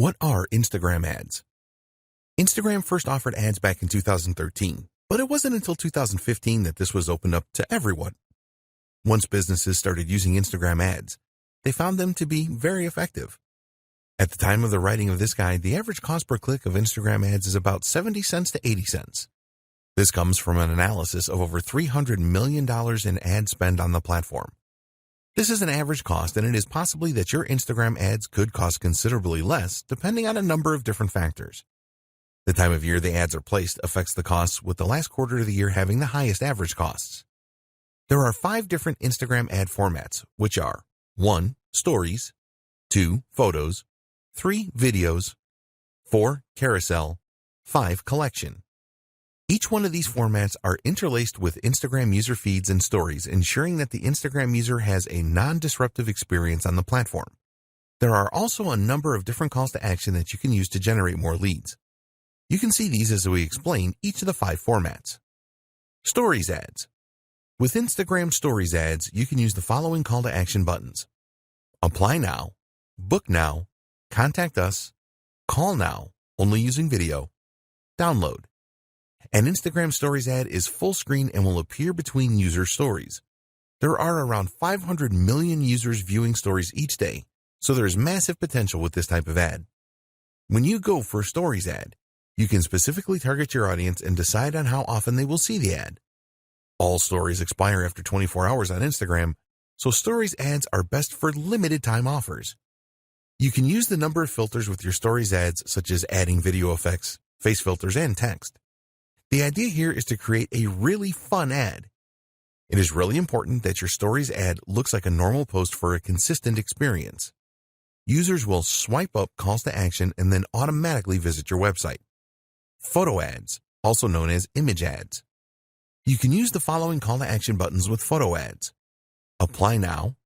What are Instagram ads? Instagram first offered ads back in 2013, but it wasn't until 2015 that this was opened up to everyone. Once businesses started using Instagram ads, they found them to be very effective. At the time of the writing of this guide, the average cost per click of Instagram ads is about 70 cents to 80 cents. This comes from an analysis of over $300 million in ad spend on the platform. This is an average cost, and it is possibly that your Instagram ads could cost considerably less, depending on a number of different factors. The time of year the ads are placed affects the costs, with the last quarter of the year having the highest average costs. There are 5 different Instagram ad formats, which are 1. Stories, 2. Photos, 3. Videos, 4. Carousel, 5. Collection. Each one of these formats are interlaced with Instagram user feeds and stories, ensuring that the Instagram user has a non-disruptive experience on the platform. There are also a number of different calls to action that you can use to generate more leads. You can see these as we explain each of the 5 formats. Stories ads. With Instagram Stories ads, you can use the following call to action buttons: Apply now, Book now, Contact us, Call now, only using video, Download. An Instagram Stories ad is full screen and will appear between user stories. There are around 500 million users viewing stories each day, so there is massive potential with this type of ad. When you go for a Stories ad, you can specifically target your audience and decide on how often they will see the ad. All stories expire after 24 hours on Instagram, so Stories ads are best for limited time offers. You can use the number of filters with your Stories ads, such as adding video effects, face filters, and text. The idea here is to create a really fun ad. It is really important that your Stories ad looks like a normal post for a consistent experience. Users will swipe up calls to action and then automatically visit your website. Photo ads, also known as image ads. You can use the following call to action buttons with photo ads: Apply now,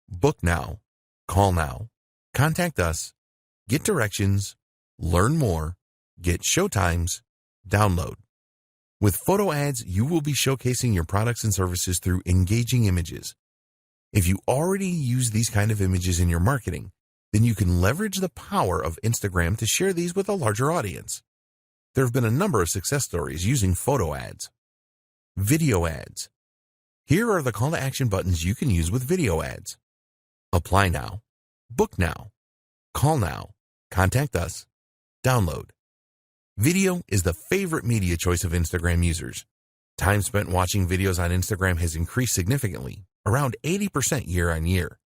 Book now, Call now, Contact us, Get directions, Learn more, Get showtimes, Download. With photo ads, you will be showcasing your products and services through engaging images. If you already use these kind of images in your marketing, then you can leverage the power of Instagram to share these with a larger audience. There have been a number of success stories using photo ads. Video ads. Here are the call to action buttons you can use with video ads: Apply now, Book now, Call now, Contact us, Download. Video is the favorite media choice of Instagram users. Time spent watching videos on Instagram has increased significantly, around 80% year on year.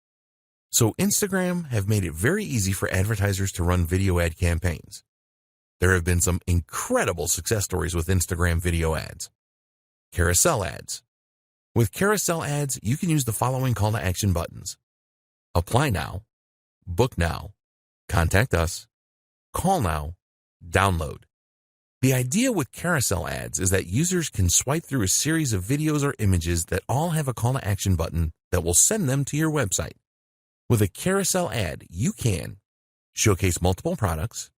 So Instagram have made it very easy for advertisers to run video ad campaigns. There have been some incredible success stories with Instagram video ads. Carousel ads. With carousel ads, you can use the following call to action buttons: Apply now, Book now, Contact us, Call now, Download. The idea with carousel ads is that users can swipe through a series of videos or images that all have a call to action button that will send them to your website. With a carousel ad, you can showcase multiple products,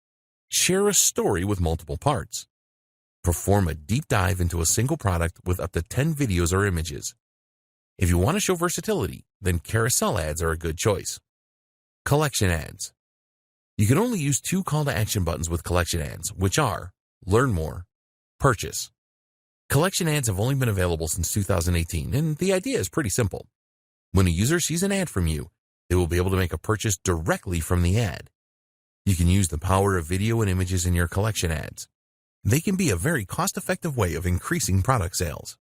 share a story with multiple parts, perform a deep dive into a single product with up to 10 videos or images. If you want to show versatility, then carousel ads are a good choice. Collection ads. You can only use 2 call to action buttons with collection ads, which are Learn more, Purchase. Collection ads have only been available since 2018, and the idea is pretty simple. When a user sees an ad from you, they will be able to make a purchase directly from the ad. You can use the power of video and images in your collection ads. They can be a very cost-effective way of increasing product sales.